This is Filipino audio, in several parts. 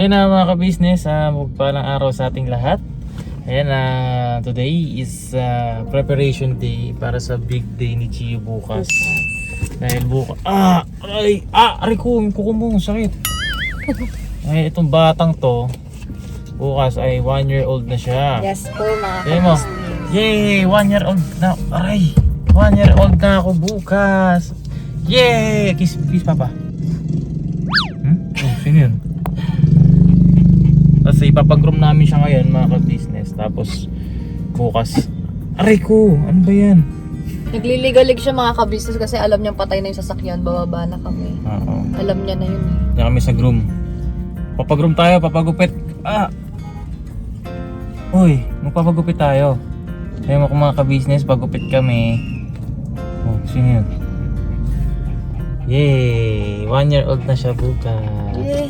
Ayan na mga ka-business, magpalang araw sa ating lahat. Ayan na, today is preparation day para sa big day ni Chio bukas. Dahil bukas, aray ko, yung kuko mo, sakit. Ay, itong batang to, bukas ay 1 year old na siya. Yes po mga Ayan mo, yay, 1 year old na, aray, 1 year old na ako bukas. Yay, kiss papa. Oh, sino yun? Tapos ipapag-groom namin siya ngayon mga ka-business. Tapos bukas, aray ko, ano ba yan? Nagliligalig siya mga ka-business kasi alam niyang patay na yung sasakyan, bababa na kami. Oo. Alam niya na yun. Diyan kami sa groom. Papag-groom tayo, papagupit. Uy, magpapagupit tayo. Kaya mo kung mga ka-business, pagupit kami. Oh, sino yun? Yay! 1 year old na siya bukas. Yay!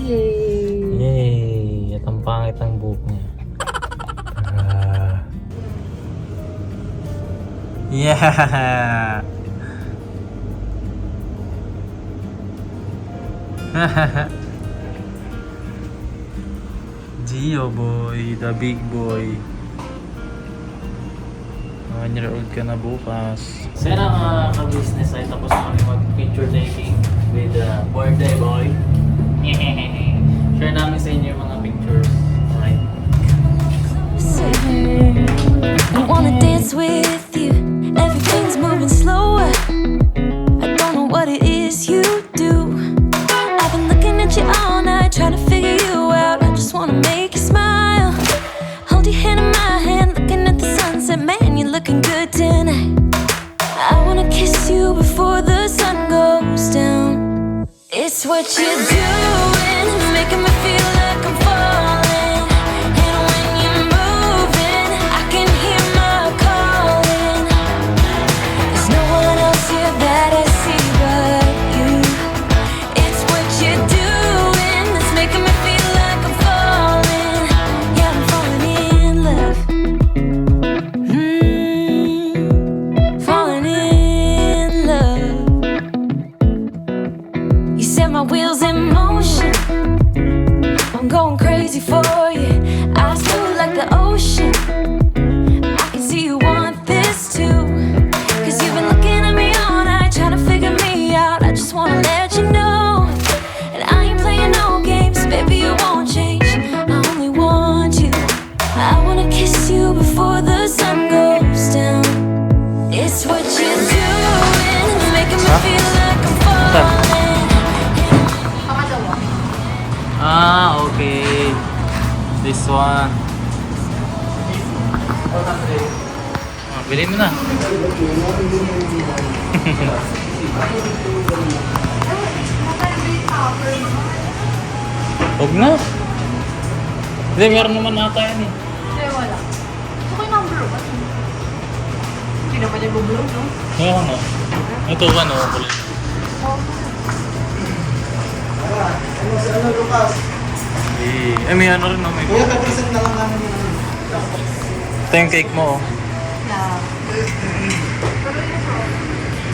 Yay! At ang pangit ang buhok niya. Yeah! Gio boy, the big boy. 1 year old ka na bukas. Sana mga ka-business ay tapos na kami mag-picture taking with birthday boy. Share namin sa inyo yung mga pictures. Alright. I wanna dance with you. Everything's moving slower. I don't know what it is you do. I've been looking at you all night, trying to figure you out. I just wanna make you smile. Hold your hand in my hand, looking at the sunset. Man, you're looking good tonight. I wanna kiss you before the sun goes down. It's what you're doing, making me feel like I'm falling. And when you're moving, I can hear my calling. There's no one else here that I see but you. It's what you're doing that's making me feel like I'm falling. Yeah, I'm falling in love. Falling in love. You set my wheels in motion. I'm going crazy for you. I feel like the ocean. I can see you want this too. Cause you've been looking at me all night, trying to figure me out. I just wanna let you know. And I ain't playing no games, baby, you won't change. I only want you. I wanna kiss you before the sun goes down. It's what you're doing, making me feel like I'm falling. Okay. This one. Bilhin mo na. Huwag na. Hindi, meron naman nata yan eh. Hindi, wala. Okay na ang blue. Hindi naman yung blue, no? Meron no. Ito ba no? Kulit. Eh, may ano rin no? May Kuya, papresent na lang namin yung ito yung cake mo. Yeah.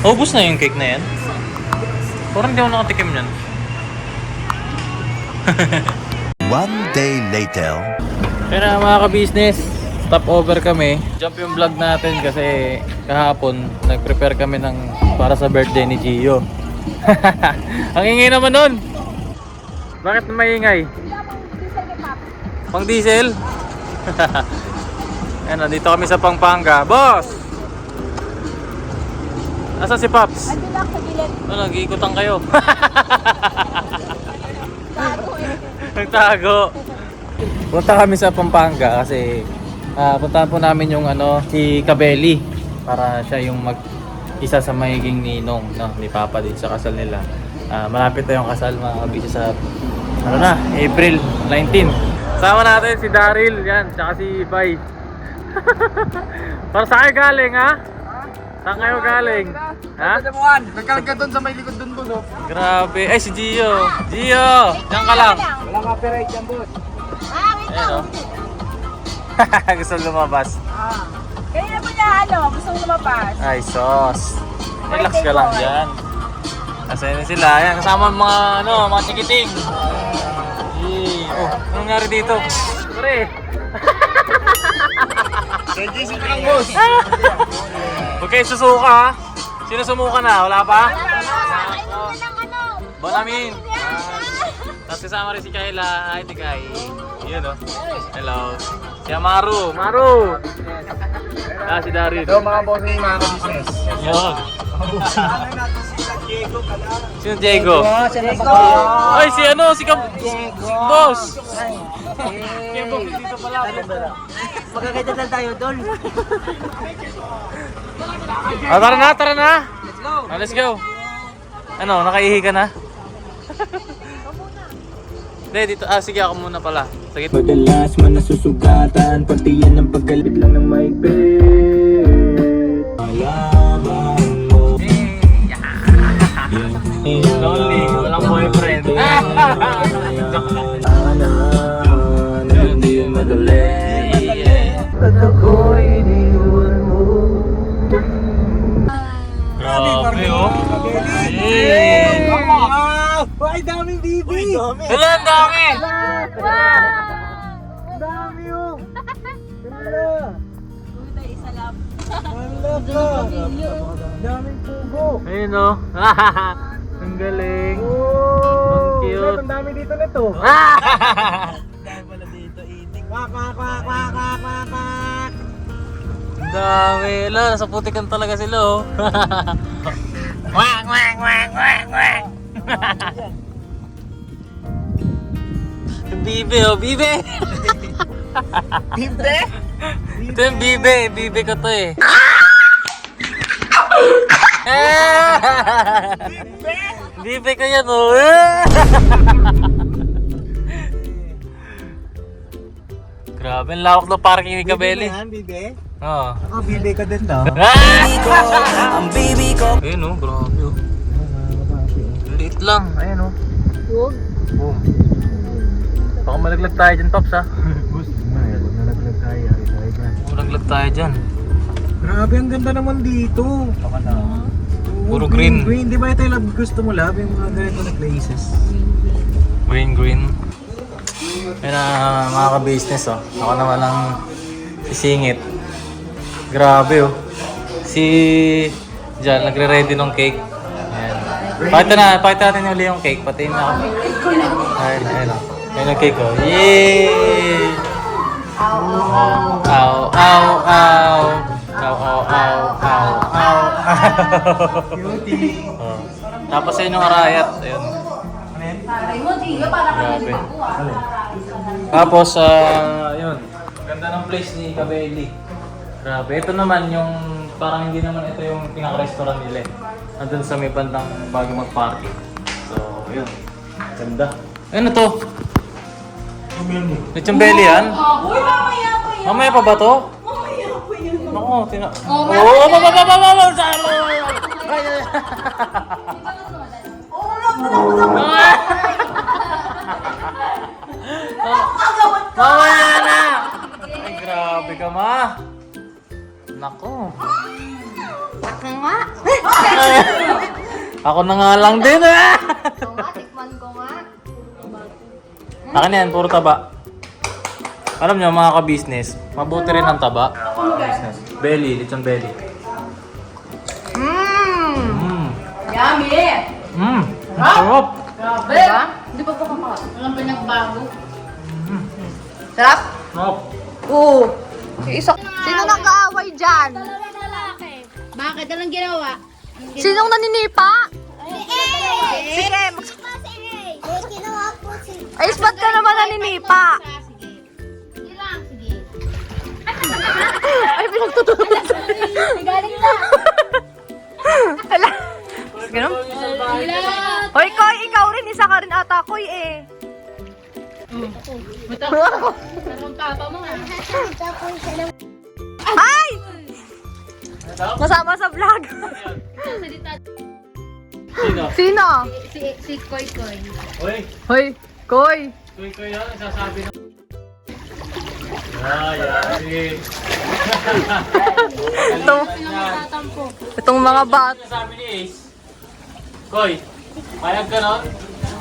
Ubus na yung cake na yan? Parang hindi ako nakatikim yan. One day later. Kaya mga ka-business, stop over kami. Jump yung vlog natin kasi kahapon nag-prepare kami ng para sa birthday ni Gio. Ang ingay naman nun. Bakit maingay? Pang diesel? Ayan, dito kami sa Pampanga. Boss! Asan si Pops? Ando lang sa gilid. Nag-iikutan kayo. Bago eh. Nagtago. Punta kami sa Pampanga kasi puntahan po namin yung si Cabelli para siya yung isa sa magiging ninong ni Papa din sa kasal nila. Malapit na yung kasal mga kabisyo sa April 19. Sama natin si Daryl yan, tsaka si Bay. Para saan kayo galing ha? Saan kayo galing? Ha? nagkarga doon sa may likod doon, boss. Grabe. Ay si Gio. Gio! Diyan ka lang. Walang copyright yan, boss. Ayun o. Gusto lumabas. Kaya mo niya, gusto mo lumapas. Ay, sos. Relax ka lang dyan. Kasi sila, yan, kasama mga, mga chikiting. Yee. Oh, anong nangyari dito? Pre! Gising ka lang, boss. Huwag kayo susuka ha. Sino sumuka na? Wala pa? Bonamin! Tapos kasama rin si Kayla. Hi, Tikay. Yun o. Hello. Si Amaru. Maru! Ah, si Darin. Hello mga bossing, mga ka-business. Yun. Sino Diego? Ay, si ano? Si Boss! Magkakita lang tayo doon. Ah, tara na, tara na! Let's go! Ah, let's go! Ano, nakaihi ka na? Hindi, dito. Ah, sige, ako muna pala. Sige. Madalas man nasusugatan, pati yan ang pagkalipit lang ng maigpit. Alaman mo. Lonely, walang boyfriend. Hindi madali. At ako'y iniwan mo. Grabe, oh. Ay, daming bibi! Wala, ang dami! Dami yung! Daming pugo! Ayun, oh. Ang galing. Ang cute. Ang dami dito nito. Kwak, kwak, kwak, kwak, kwak, kwak, kwak. Ang dami. Wala, nasa putikan talaga sila, oh. Wak, wak, wak, wak, wak. Bibe, oh, bibe. Bibe? Ito yung bibe. Bibe ko to, eh. Bibe ko yan, oh. Grabe, ang lawak ng parking ni Kabeli. Bibe? Oo. Ako, bibe ka din daw. Ang baby ko. Ayun, oh, grabe, oh. Liit lang. Ayan, oh. Huwag. Boom. Baka malaglag tayo dyan, Pops, ha? Gusto mo eh, huwag nalaglag tayo. Malaglag tayo dyan. Grabe, ang ganda naman dito. Baka na. Oo, Puro green. Green, di ba ito yung gusto mo, love? Yung mga ganito na places. Green, green. Ayun na, mga ka-business, oh. Ako naman ang sisingit. Grabe, oh. Si Jan, nagre-ready ng cake. Ayan. Pakita natin ulit yung cake. Pati na ako. Ayun, ayun, oh. Ayun ang cake, oh. Yay! Ow, ow, ow. Ow, ow, ow, ow, ow. Cutie. Oh. Tapos ayun yung arayat. Ayun. Grabe. Tapos, yun. Ganda ng place ni Kabeli. Grabe. Ito naman yung, parang hindi naman ito yung pinaka-restaurant nila eh. Nandun sa may bandang bago mag-party. So, yun. Ganda. Ano to? Lechon belly yan? Uy, mamaya pa yan. Mamaya pa ba to? Mamaya pa yan. Ako, Oh, mamaya na! Ay, grabe ka, ma. Nako. Ako nga. Ako na nga lang din, ah! Ito nga, tikman ko nga. Akin yan, puro taba. Alam nyo, mga ka-business, mabuti rin ang taba. Business. Belly, lechon belly. Mmm. Yummy! Mmm. Sarap. Grabe! Diba? Hindi pa po kumakain. Walang pinagbago. Sarap? Sarap. Oo. Sino nag-aaway dyan? Bakit? Anong ginawa? Sinong naninipa? Sige, ay, ba't ka naman naninipa? Sige lang, sige. Ay, pinagtutulog. Galing na! Hala. Ganun? Hoy, Koy, ikaw rin. Isa ka rin ata, Koy, eh. Sarang papa mo nga. Ay! Masama sa vlog. Sino? Sino? Si Koy Koy. Uy, Hoy, Koy. kuy yan, nagsasabi na. Yan. Itong mga bat. Ano sabi ni Ace? Koy, payag ka nun?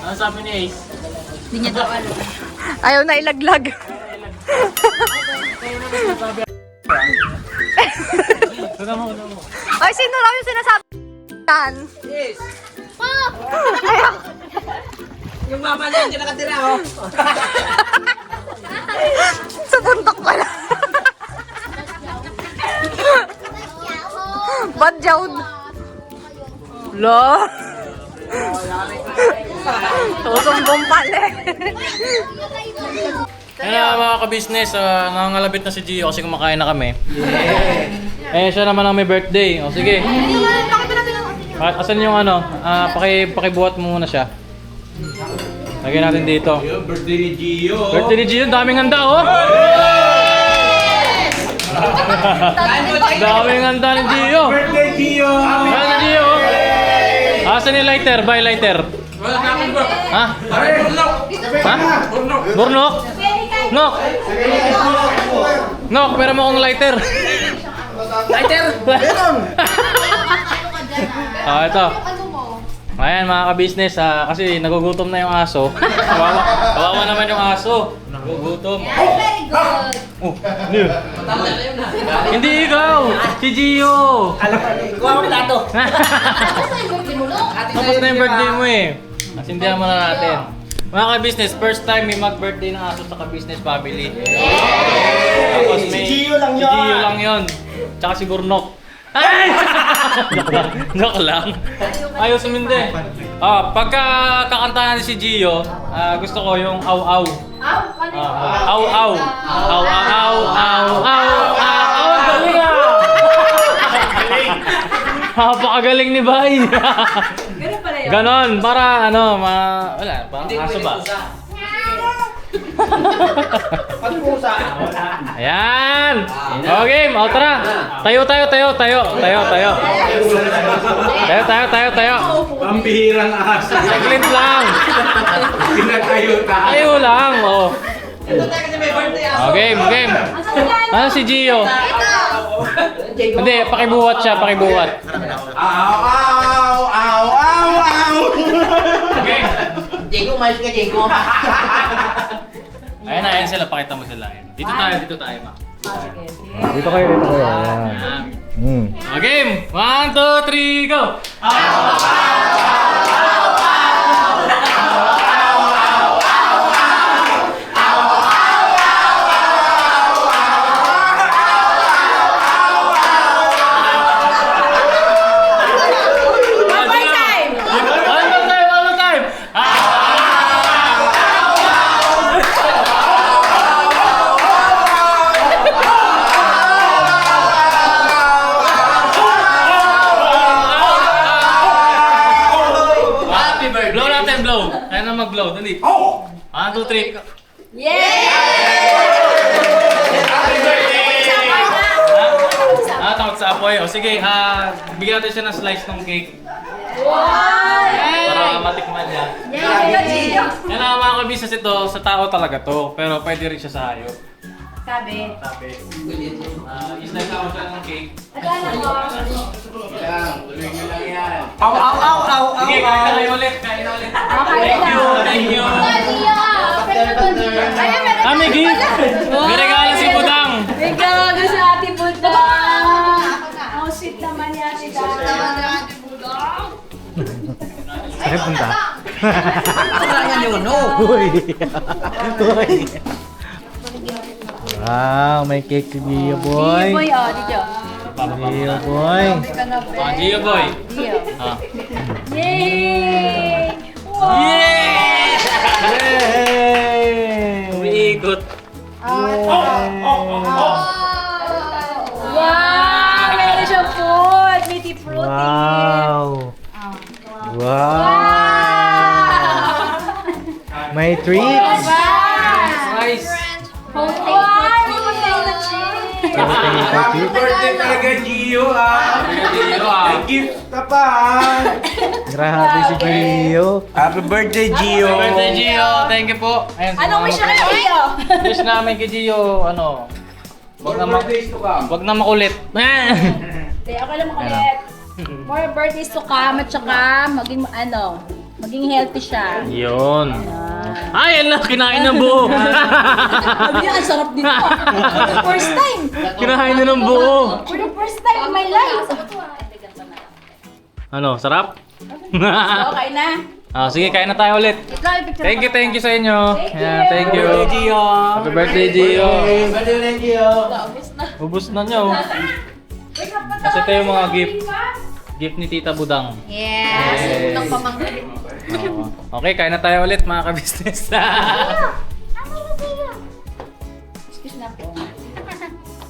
Ano sabi ni Ace? Hindi niya daw alam. Ayaw na ilaglag. Ay, sino raw yung sinasabi? Yan. Yes. Ayaw. Yung mama niya, hindi nakatira, oh. Sa bundok pala. Badjawd. Lo. Susumbong pala. Kaya mga ka-business, nangangalabit na si Gio kasi kumakain na kami. Eh, siya naman ang may birthday. O sige. Asan yung ano? Pakibuhat mo muna siya. Lagyan natin dito. Birthday ni Gio. Birthday ni Gio, daming handa oh! Daming handa ni Gio! Birthday Gio. Ayan si Gio! Asan yung lighter? Buy lighter. Ha? Ha? Burnok? Nok! Nok, pero mo akong lighter. Lighter! Meron! Ito. Ayan mga ka-business, kasi nagugutom na yung aso. Kawawa naman yung aso. Nagugutom. Ay, very good. Oh, hindi ikaw! Si Gio! Kuha mo plato. Tapos na yung birthday mo, no? Tapos na yung birthday mo eh. Asindihan mo na natin. Mga ka-business, first time may mag-birthday ng aso sa ka-business family. Tapos may... Si Gio lang yun. Si Gio lang yun. Tsaka si Burnok. Ay! Joke lang. Ayaw sumindi. Pagka kakantahan si Gio, gusto ko yung aw-aw. Aw-aw. Aw-aw. Aw-aw. Galing ah! Napakagaling ni Bay. Ganun pala yun. Ganon, para ano, wala, parang aso ba? Pagpusa. Ayan! Okay, tara! Tayo. Tayo. Pambihirang aso. Saglit lang! Pinatayo tayo. Tayo lang, oh. Ito tayo kasi may birthday aso. Game. Ano si Gio? Hindi, pakibuhat siya, pakibuhat. Aw. Okay. Diego, umayos ka, Diego. Ayan sila, pakita mo sila. Dito tayo, ma. Dito kayo. Ayan. Game! 1, 2, 3, go! One more time! Happy birthday. Blow natin, blow. Kaya na mag-blow, dali. 1, 2, 3. Takot sa apoy. O sige, bigyan natin siya ng slice ng cake. Para matikman niya. Yan ang mga kabisnes ito, sa tao talaga to. Pero pwede rin siya sa hayop. Sabi. Islice ako siya ng cake. Aw. Sige, kain na kayo ulit. Thank you. May gift! May regalo si Budang! May gago sa ate Budang. Ang sweet naman ni ate Budang. Saan punta? Kailangan yung ano. Wow, may cake si Gio boy. Boy, oh, dito. Gio boy. Gio boy! Dio. Ah. Yay! Wow! Yay! Yay! Umiikot. Wow! Meron siyang food! Meaty fruity! Wow. Wow. Wow! May treats. Nice! Potato chip! Potato chips. Birthday talaga Gio May gift ka pa. Grabe si Gio. Happy birthday Gio. Happy birthday, Gio! Thank you po. Ayan, Anong wish na kay Gio? Wish namin kay Gio, wag na makulit. Hindi, ako lang makulit. More birthdays to come at saka maging Maging healthy siya. Yun. Ay, yan na, kinain ng buo. Sabi niya, ang sarap dito. For the first time. Kinain na ng buo. For the first time in my life. Ano, sarap? Okay na. Sige, kain na tayo ulit. Thank you sa inyo. Yeah, thank you. Happy birthday, Gio. Ubus na nyo. Kasi ito yung mga gift. Gift ni Tita Budang. Yes. Okay, kain na tayo ulit mga ka-business.